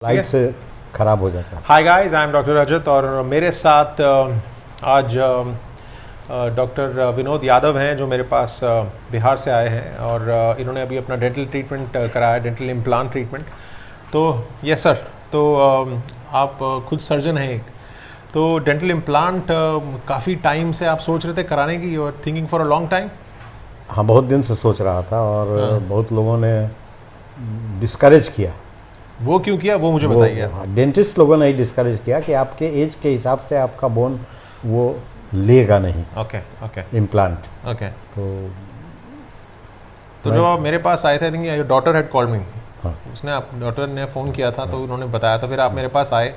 Light से ख़राब हो जाता है। Hi guys, I am doctor Rajat और मेरे साथ आज डॉक्टर विनोद यादव हैं जो मेरे पास बिहार से आए हैं और इन्होंने अभी अपना डेंटल ट्रीटमेंट कराया, डेंटल इम्प्लांट ट्रीटमेंट। तो यस सर, तो आप खुद सर्जन हैं एक, तो डेंटल इम्प्लांट काफ़ी टाइम से आप सोच रहे थे कराने की, और thinking for a long time? हाँ, बहुत दिन से सोच रहा था और बहुत लोगों ने डिस्करेज किया। वो क्यों किया, वो मुझे बताइए। डेंटिस्ट लोगों ने ही डिस्करेज किया कि आपके एज के हिसाब से आपका बोन वो लेगा नहीं। Okay okay implant. ओके। तो मैं- जब आप मेरे पास आए थे, I think your daughter had called me. हाँ। उसने आप डॉटर ने फ़ोन किया था, तो उन्होंने बताया था, फिर आप मेरे पास आए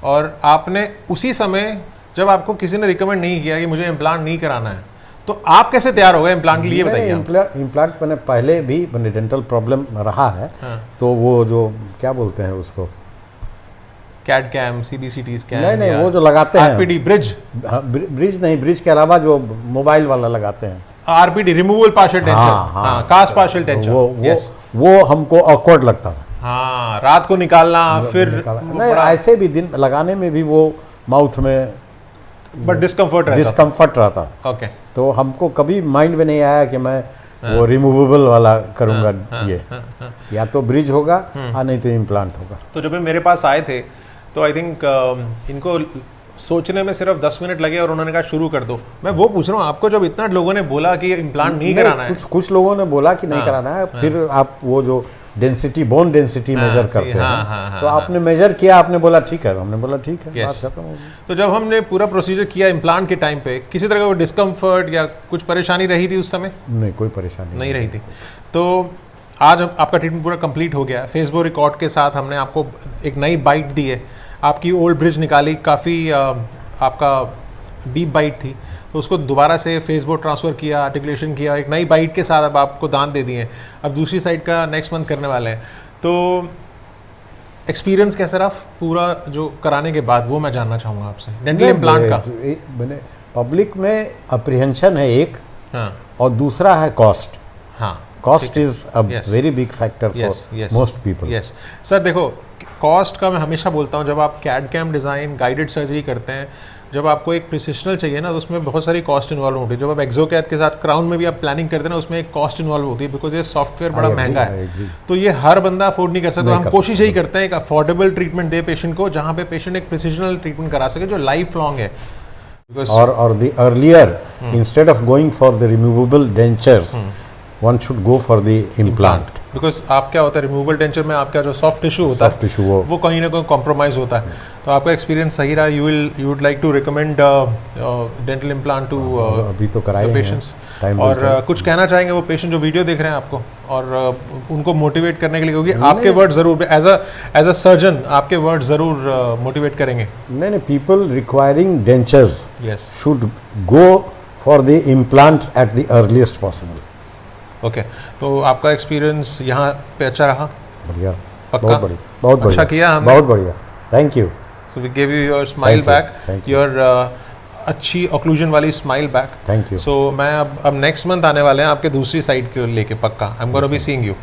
और आपने उसी समय, जब आपको किसी ने रिकमेंड नहीं किया कि मुझे इम्प्लांट नहीं कराना है, तो आप कैसे तैयार हो गए इम्प्लांट के लिए, बताइए। इम्प्लांट मैंने पहले भी मैंने डेंटल प्रॉब्लम रहा है। हाँ। तो वो जो क्या बोलते हैं उसको, कैड कैम, सीबीसीटी स्कैन, नहीं वो जो लगाते हैं आरपीडी ब्रिज, ब्रिज नहीं, ब्रिज के अलावा जो मोबाइल वाला लगाते हैं, आरपीडी रिमूवल पार्शियल टेंशन, हाँ, कास्ट पार्शियल टेंशन, वो हमको ऑकवर्ड लगता था। हाँ, रात को निकालना, फिर नहीं, ऐसे भी दिन लगाने में भी वो माउथ में बट डिस्कम्फर्ट रहता। ओके। तो हमको कभी माइंड में नहीं आया कि मैं वो रिमूवेबल वाला करूंगा। ये या तो ब्रिज होगा या नहीं तो इम्प्लांट होगा। तो जब ये मेरे पास आए थे तो आई थिंक इनको सोचने में सिर्फ 10 मिनट लगे और उन्होंने कहा शुरू कर दो। मैं वो पूछ रहा हूँ, आपको जब इतना लोगों ने बोला कि इम्प्लांट नहीं कराना है, कुछ लोगों ने बोला कि नहीं कराना है, फिर आप वो जो डेंसिटी, बोन डेंसिटी मेजर करते हैं, तो आपने मेजर किया, आपने बोला ठीक है, हमने बोला ठीक है, बात खत्म हो गई। तो जब हमने पूरा प्रोसीजर किया इम्प्लांट के टाइम पे, किसी तरह का वो डिस्कम्फर्ट या कुछ परेशानी रही थी उस समय? नहीं, कोई परेशानी नहीं रही थी। तो आज आपका ट्रीटमेंट पूरा कंप्लीट हो गया। फेसबुक रिकॉर्ड के साथ हमने आपको एक नई बाइट दी है, आपकी ओल्ड ब्रिज निकाली, काफ़ी आपका डीप बाइट थी, तो उसको दोबारा से फेसबुक ट्रांसफ़र किया, आर्टिकुलेशन किया, एक नई बाइट के साथ अब आपको दांत दे दिए हैं। अब दूसरी साइड का नेक्स्ट मंथ करने वाले हैं। तो एक्सपीरियंस कैसा रहा पूरा जो कराने के बाद, वो मैं जानना चाहूँगा आपसे, डेंटल इम्प्लांट का। मैंने पब्लिक में अप्रीहेंशन है एक, हाँ, और दूसरा है कॉस्ट। हाँ, cost is a very big factor for most people. Yes sir, देखो कॉस्ट का मैं हमेशा बोलता हूँ, जब आप CAD CAM design, guided surgery करते हैं, जब आपको एक प्रिसिशनल चाहिए ना, तो उसमें बहुत सारी कॉस्ट इन्वॉल्व होती है। जब आप एक्सोकैड के साथ क्राउन में भी आप प्लानिंग करते हैं ना, उसमें एक कॉस्ट इन्वॉल्व होती है, बिकॉज ये सॉफ्टवेयर बड़ा महंगा है, तो ये हर बंदा अफोर्ड नहीं कर सकता। हम कोशिश यही करते हैं एक अफोर्डेबल ट्रीटमेंट दे पेशेंट को, जहाँ पे पेशेंट एक प्रिसिशनल ट्रीटमेंट करा सके जो लाइफ लॉन्ग है। और the earlier, instead of going for the removable dentures, one should go for the implant. Because आप क्या होता है, रिमूवेबल डेंचर में आपका जो सॉफ्ट टिश्यू होता है, वो कहीं ना कहीं कॉम्प्रोमाइज होता है। तो आपका एक्सपीरियंस सही रहा, you would like to recommend dental implant to अभी तो कराए पेशेंट्स। और कुछ कहना चाहेंगे वो पेशेंट जो वीडियो देख रहे हैं आपको, और उनको मोटिवेट करने के लिए, क्योंकि आपके वर्ड जरूर एज अ सर्जन आपके वर्ड जरूर मोटिवेट करेंगे। नहीं, people requiring dentures yes should go for the implant at the earliest possible. Okay, तो आपका एक्सपीरियंस यहाँ पे अच्छा रहा? बढ़िया, पक्का? बहुत बढ़िया, बहुत बढ़िया, अच्छा किया हमने, बहुत बढ़िया, thank you. So we give you your smile back, your अच्छी ऑक्लूजन वाली स्माइल बैक। Thank you. सो मैं अब नेक्स्ट मंथ आने वाले हैं आपके दूसरी साइड को लेके, पक्का I am gonna be seeing you.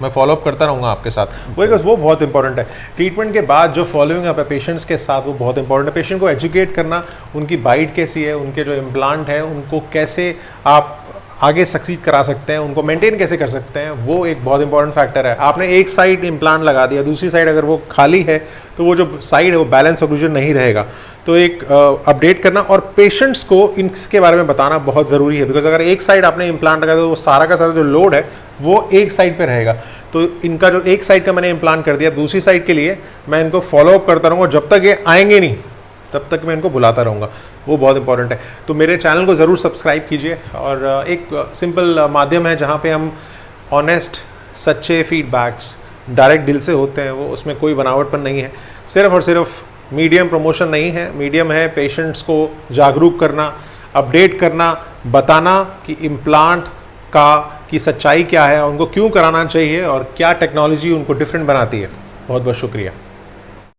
मैं फॉलोअप करता रहूँगा आपके साथ, वो बहुत इंपॉर्टेंट है। ट्रीटमेंट के बाद जो फॉलोइंग अप है पेशेंट्स के साथ, वो बहुत इंपॉर्टेंट है। पेशेंट को एजुकेट करना, उनकी बाइट कैसी है, उनके जो इम्प्लांट है उनको कैसे आप आगे सक्सीड करा सकते हैं, उनको मेंटेन कैसे कर सकते हैं, वो एक बहुत इंपॉर्टेंट फैक्टर है। आपने एक साइड इम्प्लांट लगा दिया, दूसरी साइड अगर वो खाली है तो वो जो साइड है वो बैलेंस ऑक्लूजन नहीं रहेगा। तो एक अपडेट करना और पेशेंट्स को इसके बारे में बताना बहुत ज़रूरी है, बिकॉज अगर एक साइड आपने इम्प्लांट लगा तो वो सारा का सारा जो लोड है वो एक साइड पर रहेगा। तो इनका जो एक साइड का मैंने इम्प्लांट कर दिया, दूसरी साइड के लिए मैं इनको फॉलोअप करता रहूँगा, जब तक ये आएंगे नहीं तब तक मैं इनको बुलाता रहूँगा, वो बहुत इंपॉर्टेंट है। तो मेरे चैनल को ज़रूर सब्सक्राइब कीजिए, और एक सिंपल माध्यम है जहाँ पे हम ऑनेस्ट, सच्चे फीडबैक्स डायरेक्ट दिल से होते हैं, वो उसमें कोई बनावटपन नहीं है। सिर्फ और सिर्फ मीडियम प्रमोशन नहीं है, मीडियम है पेशेंट्स को जागरूक करना, अपडेट करना, बताना कि इम्प्लांट की सच्चाई क्या है, उनको क्यों कराना चाहिए और क्या टेक्नोलॉजी उनको डिफरेंट बनाती है। बहुत बहुत शुक्रिया।